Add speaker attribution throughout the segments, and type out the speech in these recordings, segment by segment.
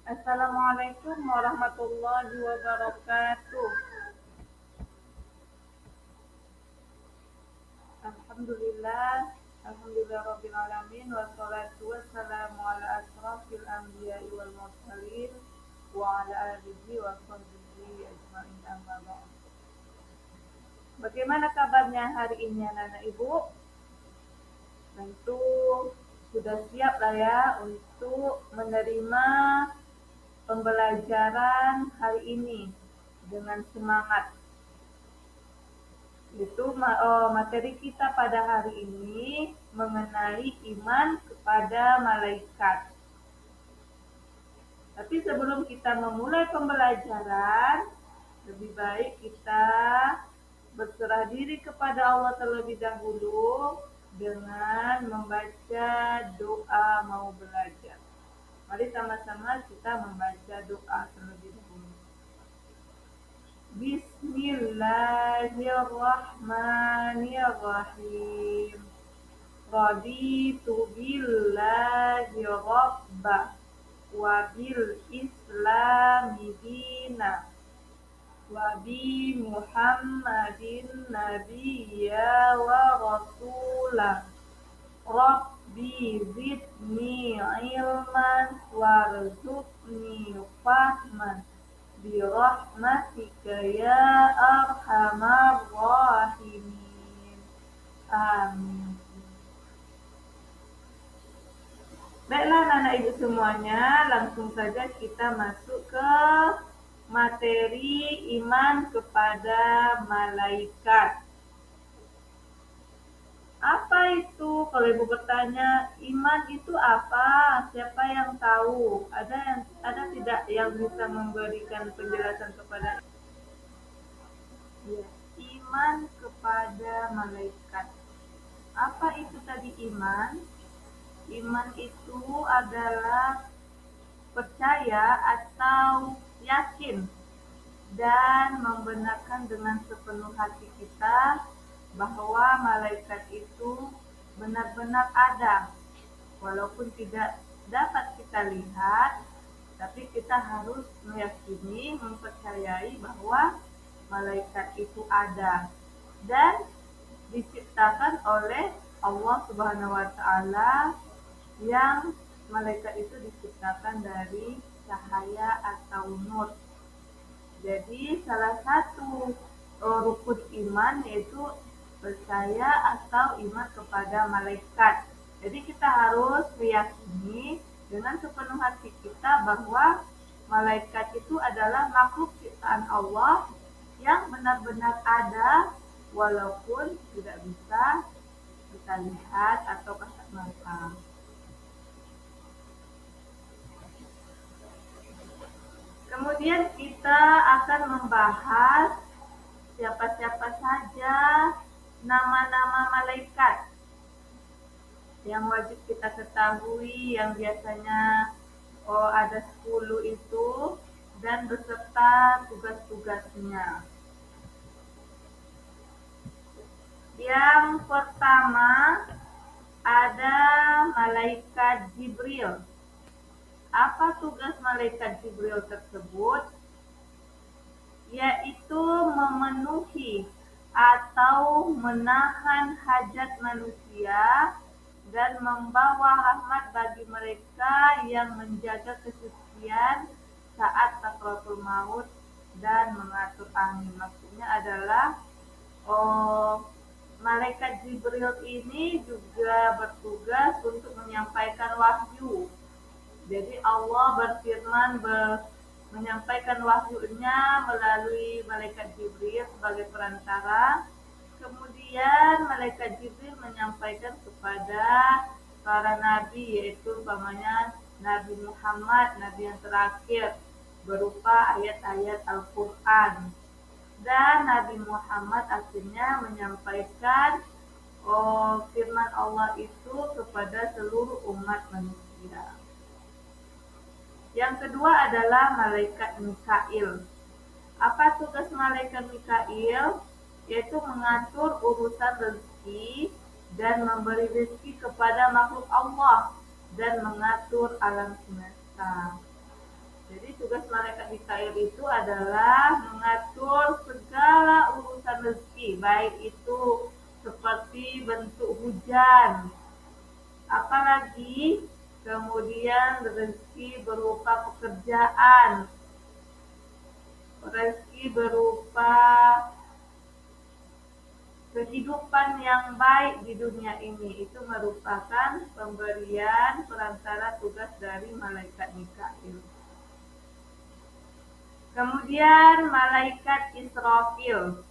Speaker 1: Assalamualaikum warahmatullahi wabarakatuh. Alhamdulillah, alhamdulillah rabbil alamin wassalatu wassalamu ala asrafil anbiya'i wal mursalin wa ala alihi wa sahbihi ajma'in amma ba'd. Bagaimana kabarnya hari ini anak-anak Ibu? Tentu sudah siap lah ya untuk menerima pembelajaran hari ini dengan semangat. Itu materi kita pada hari ini mengenai iman kepada malaikat. Tapi sebelum kita memulai pembelajaran, lebih baik kita berserah diri kepada Allah terlebih dahulu dengan membaca doa mau belajar. Mari sama-sama kita membaca doa terlebih dahulu. Bismillahirrahmanirrahim. Raditu billahi rabba wa bil islami dina wa bi Muhammadin nabiyya wa rasula. Rabbi zidni ilman warzuqni fahman birahmatika ya arhamar rahimin. Amin. Baiklah anak-anak ibu semuanya, langsung saja kita masuk ke materi iman kepada malaikat. Apa itu? Kalau ibu bertanya, iman itu apa? Siapa yang tahu? Ada tidak yang bisa memberikan penjelasan kepada ya, iman kepada malaikat? Apa itu tadi iman? Iman itu adalah percaya atau yakin dan membenarkan dengan sepenuh hati kita bahwa malaikat itu benar-benar ada. Walaupun tidak dapat kita lihat, tapi kita harus meyakini, mempercayai bahwa malaikat itu ada dan diciptakan oleh Allah Subhanahu wa taala, yang malaikat itu diciptakan dari cahaya atau nur. Jadi salah satu rukun iman yaitu percaya atau iman kepada malaikat. Jadi kita harus meyakini dengan sepenuh hati kita bahwa malaikat itu adalah makhluk ciptaan Allah yang benar-benar ada walaupun tidak bisa kita lihat atau kasat mata. Kemudian kita akan membahas siapa-siapa saja nama-nama malaikat yang wajib kita ketahui, yang biasanya ada 10 itu, dan beserta tugas-tugasnya. Yang pertama ada malaikat Jibril. Apa tugas malaikat Jibril tersebut? Yaitu memenuhi atau menahan hajat manusia dan membawa rahmat bagi mereka yang menjaga kesucian saat sakaratul maut dan mengatur angin. Maksudnya adalah malaikat Jibril ini juga bertugas untuk menyampaikan wahyu. Jadi Allah berfirman menyampaikan wahyunya melalui malaikat Jibril sebagai perantara. Kemudian malaikat Jibril menyampaikan kepada para nabi, yaitu umpamanya Nabi Muhammad, nabi yang terakhir, berupa ayat-ayat Al-Quran. Dan Nabi Muhammad akhirnya menyampaikan firman Allah itu kepada seluruh umat manusia. Yang kedua adalah malaikat Mikail. Apa tugas malaikat Mikail? Yaitu mengatur urusan rezeki dan memberi rezeki kepada makhluk Allah dan mengatur alam semesta. Jadi tugas malaikat Mikail itu adalah mengatur segala urusan rezeki, baik itu seperti bentuk hujan, apalagi kemudian rezeki berupa pekerjaan, rezeki berupa kehidupan yang baik di dunia ini. Itu merupakan pemberian perantara tugas dari malaikat Mikail. Kemudian malaikat Israfil.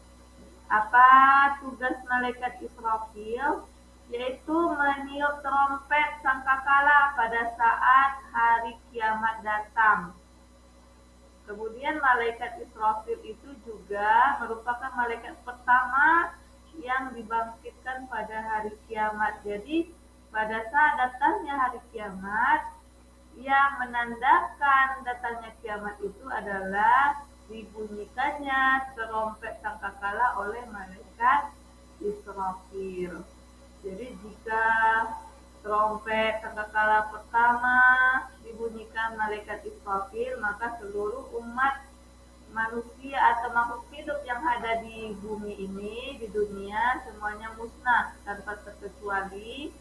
Speaker 1: Apa tugas malaikat Israfil? Yaitu meniup trompet sangkakala pada saat hari kiamat datang. Kemudian malaikat Israfil itu juga merupakan malaikat pertama yang dibangkitkan pada hari kiamat. Jadi pada saat datangnya hari kiamat, yang menandakan datangnya kiamat itu adalah dibunyikannya trompet sangkakala oleh malaikat Israfil. Jadi jika trompet sangkakala pertama dibunyikan malaikat Israfil, maka seluruh umat manusia atau makhluk hidup yang ada di bumi ini, di dunia, semuanya musnah tanpa terkecuali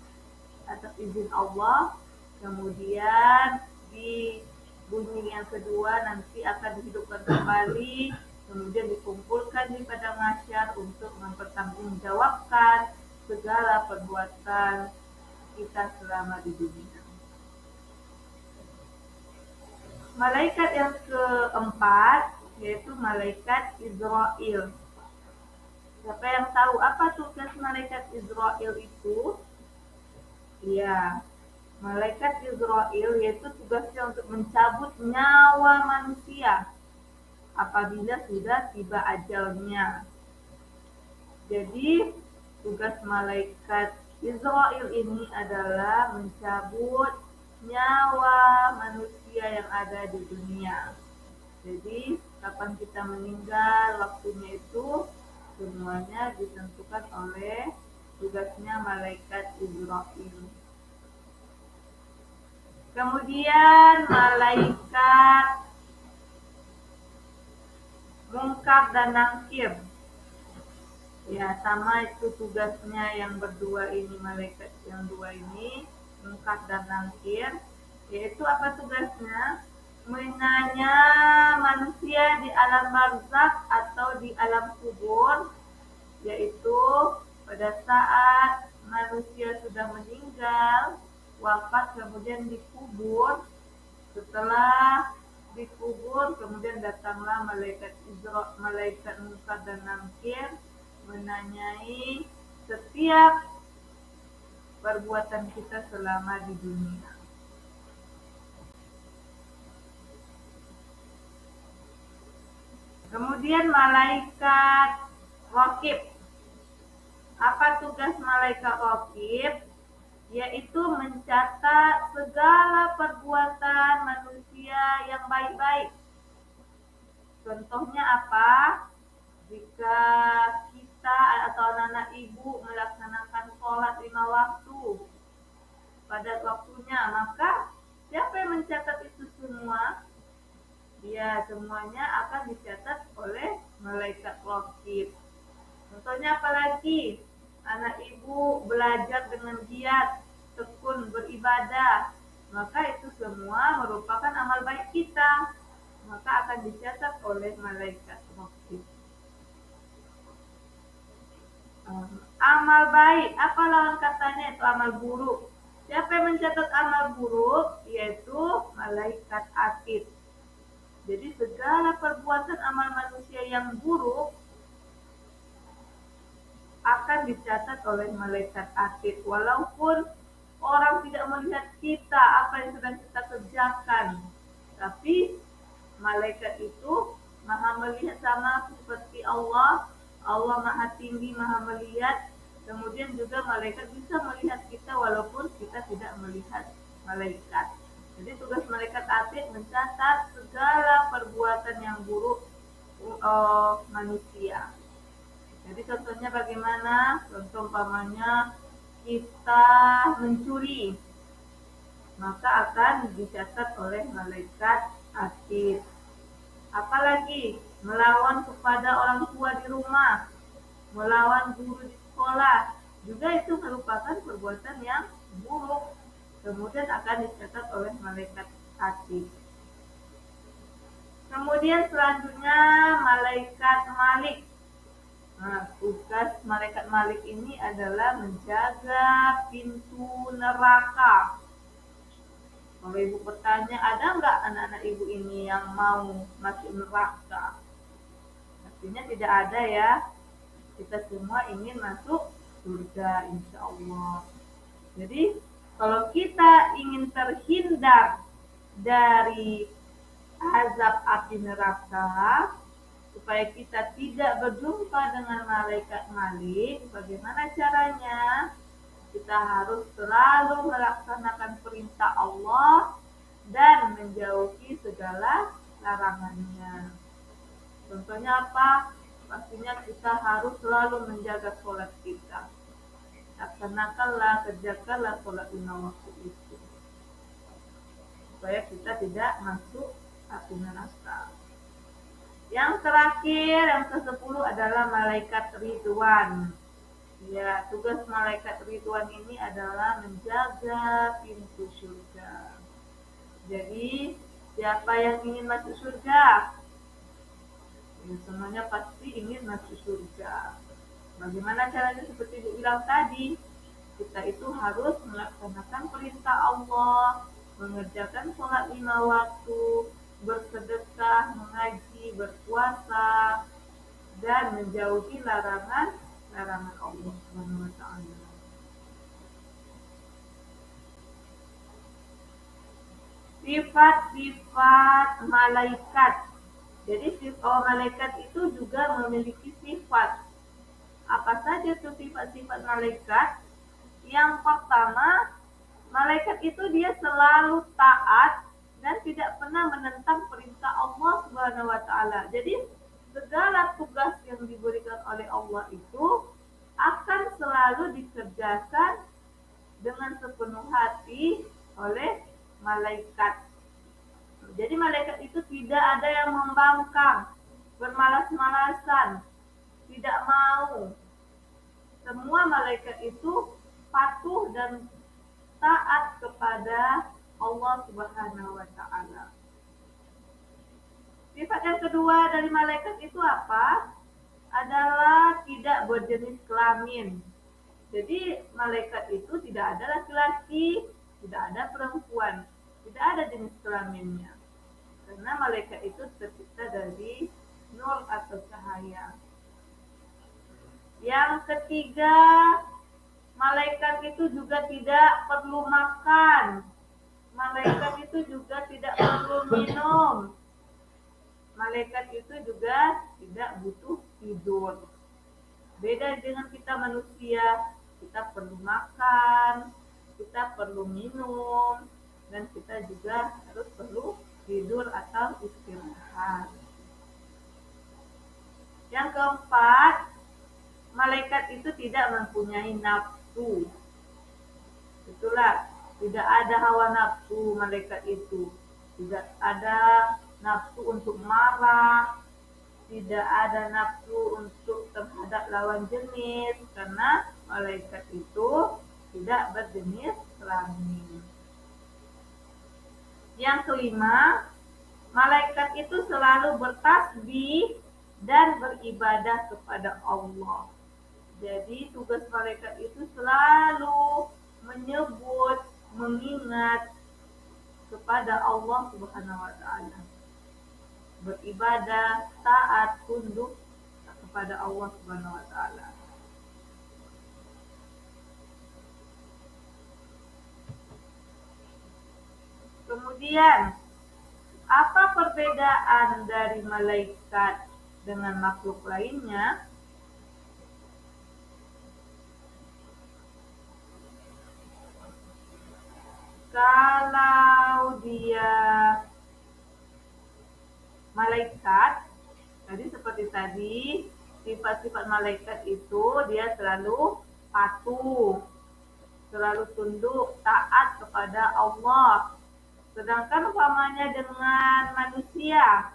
Speaker 1: atas izin Allah. Kemudian di bunyi yang kedua nanti akan dihidupkan kembali, kemudian dikumpulkan di padang mahsyar untuk mempertanggungjawabkan segala perbuatan kita selama di dunia. Malaikat yang keempat yaitu malaikat Israel. Siapa yang tahu apa tugas malaikat Israel itu? Ya, malaikat Israel yaitu tugasnya untuk mencabut nyawa manusia apabila sudah tiba ajalnya. Jadi tugas malaikat Israel ini adalah mencabut nyawa manusia yang ada di dunia. Jadi kapan kita meninggal, waktunya itu semuanya ditentukan oleh tugasnya malaikat Israel. Kemudian malaikat Munkar dan Nakir. Ya, sama itu tugasnya yang berdua ini, malaikat yang dua ini, Munkar dan Nakir. Yaitu apa tugasnya? Menanya manusia di alam barzakh atau di alam kubur, yaitu pada saat manusia sudah meninggal, wafat, kemudian dikubur. Setelah dikubur, kemudian datanglah malaikat Munkar dan Nakir menanyai setiap perbuatan kita selama di dunia. Kemudian malaikat Raqib. Apa tugas malaikat Raqib? Yaitu mencatat segala perbuatan manusia yang baik-baik. Contohnya apa? Jika kita atau anak-anak ibu melaksanakan sholat 5 waktu pada waktunya, maka siapa yang mencatat itu semua? Ya, semuanya akan dicatat oleh malaikat Raqib. Contohnya apalagi? Anak ibu belajar dengan giat, tekun beribadah, maka itu semua merupakan amal baik kita, maka akan dicatat oleh malaikat Raqib. Amal baik, apa lawan katanya? Itu amal buruk. Siapa yang mencatat amal buruk? Yaitu malaikat Atid. Jadi segala perbuatan amal manusia yang buruk akan dicatat oleh malaikat Atid. Walaupun orang tidak melihat kita, apa yang sedang kita kerjakan, tapi malaikat itu maha melihat, sama seperti Allah. Allah maha tinggi, maha melihat. Kemudian juga malaikat bisa melihat kita walaupun kita tidak melihat malaikat. Jadi tugas malaikat Atid mencatat segala perbuatan yang buruk manusia. Jadi contohnya bagaimana? Contoh umpamanya kita mencuri, maka akan dicatat oleh malaikat aktif. Apalagi melawan kepada orang tua di rumah, melawan guru di sekolah, juga itu merupakan perbuatan yang buruk. Kemudian akan dicatat oleh malaikat atid. Kemudian selanjutnya malaikat Malik. Nah, tugas malaikat Malik ini adalah menjaga pintu neraka. Kalau ibu bertanya, ada nggak anak-anak ibu ini yang mau masuk neraka? Artinya tidak ada ya. Kita semua ingin masuk surga, insya Allah. Jadi, kalau kita ingin terhindar dari azab api neraka, supaya kita tidak berjumpa dengan malaikat Malik, bagaimana caranya? Kita harus selalu melaksanakan perintah Allah dan menjauhi segala larangannya. Contohnya apa? Pastinya kita harus selalu menjaga sholat kita. Laksanakanlah, kerjakanlah sholat 5 waktu itu. Supaya kita tidak masuk api neraka. Yang terakhir, yang ke-10 adalah malaikat Ridwan. Ya, tugas malaikat Ridwan ini adalah menjaga pintu surga. Jadi, siapa yang ingin masuk surga? Ya, semuanya pasti ingin masuk surga. Bagaimana caranya? Seperti Ibu bilang tadi, kita itu harus melaksanakan perintah Allah, mengerjakan sholat 5 waktu, bersedekah, mengaji, berpuasa, dan menjauhi larangan Allah Subhanahu wa taala. Sifat-sifat malaikat. Jadi sifat malaikat itu juga memiliki sifat. Apa saja tuh sifat-sifat malaikat? Yang pertama, malaikat itu dia selalu taat dan tidak pernah menentang perintah Allah Subhanahu wa taala. Jadi segala tugas yang diberikan oleh Allah itu akan selalu dikerjakan dengan sepenuh hati oleh malaikat. Jadi malaikat itu tidak ada yang membangkang, bermalas-malasan, tidak mau. Semua malaikat itu patuh dan taat kepada Allah Subhanahu wa taala. Sifat yang kedua dari malaikat itu apa? Adalah tidak berjenis kelamin. Jadi malaikat itu tidak ada laki-laki, tidak ada perempuan, tidak ada jenis kelaminnya. Karena malaikat itu tercipta dari nur atau cahaya. Yang ketiga, malaikat itu juga tidak perlu makan. Malaikat itu juga tidak perlu minum. Malaikat itu juga tidak butuh tidur. Beda dengan kita manusia, kita perlu makan, kita perlu minum, dan kita juga harus perlu tidur atau istirahat. Yang keempat, malaikat itu tidak mempunyai nafsu. Itulah, tidak ada hawa nafsu malaikat itu. Tidak ada nafsu untuk marah, tidak ada nafsu untuk terhadap lawan jenis, karena malaikat itu tidak berjenis kelamin. Yang kelima, malaikat itu selalu bertasbih dan beribadah kepada Allah. Jadi tugas malaikat itu selalu menyebut, mengingat kepada Allah Subhanahu wa taala. Beribadah, taat, tunduk kepada Allah Subhanahu wa taala. Kemudian, apa perbedaan dari malaikat dengan makhluk lainnya? Kalau dia malaikat, tadi seperti tadi, sifat-sifat malaikat itu dia selalu patuh, selalu tunduk, taat kepada Allah. Sedangkan umpamanya dengan manusia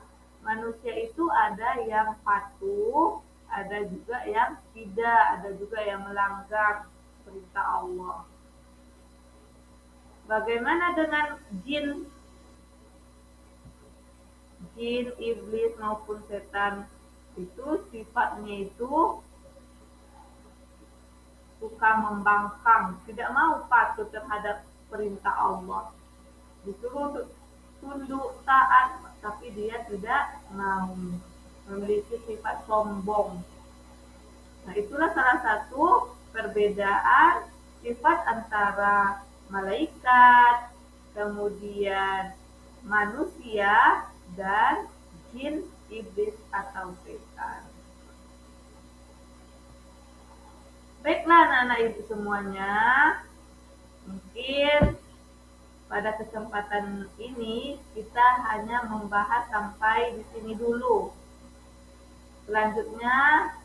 Speaker 1: itu ada yang patuh, ada juga yang tidak, ada juga yang melanggar perintah Allah. Bagaimana dengan jin, iblis maupun setan? Itu sifatnya itu suka membangkang, tidak mau patuh terhadap perintah Allah. Disuruh untuk tunduk taat, tapi dia tidak mau, memiliki sifat sombong. Nah, itulah salah satu perbedaan sifat antara malaikat, kemudian manusia, dan jin, iblis, atau setan. Baiklah anak-anak ibu semuanya, mungkin pada kesempatan ini kita hanya membahas sampai di sini dulu. Selanjutnya,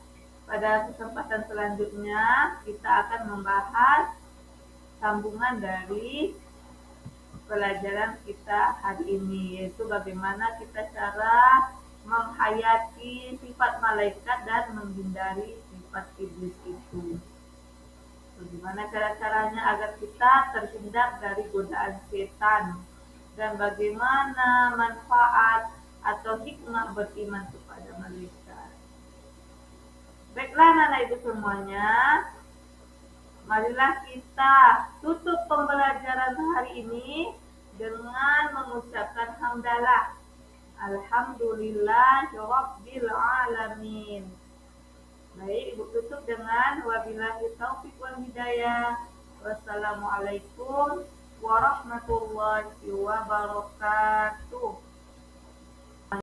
Speaker 1: pada kesempatan selanjutnya kita akan membahas sambungan dari pelajaran kita hari ini, yaitu bagaimana kita cara menghayati sifat malaikat dan menghindari sifat iblis itu. Bagaimana cara-caranya agar kita terhindar dari godaan setan, dan bagaimana manfaat atau hikmah beriman kepada malaikat. Baiklah anak-anak ibu semuanya, marilah kita tutup pembelajaran hari ini dengan mengucapkan hamdalah. Alhamdulillahirabbil alamin. Baik, ibu tutup dengan wabillahi taufiq wal hidayah. Wassalamualaikum warahmatullahi wabarakatuh.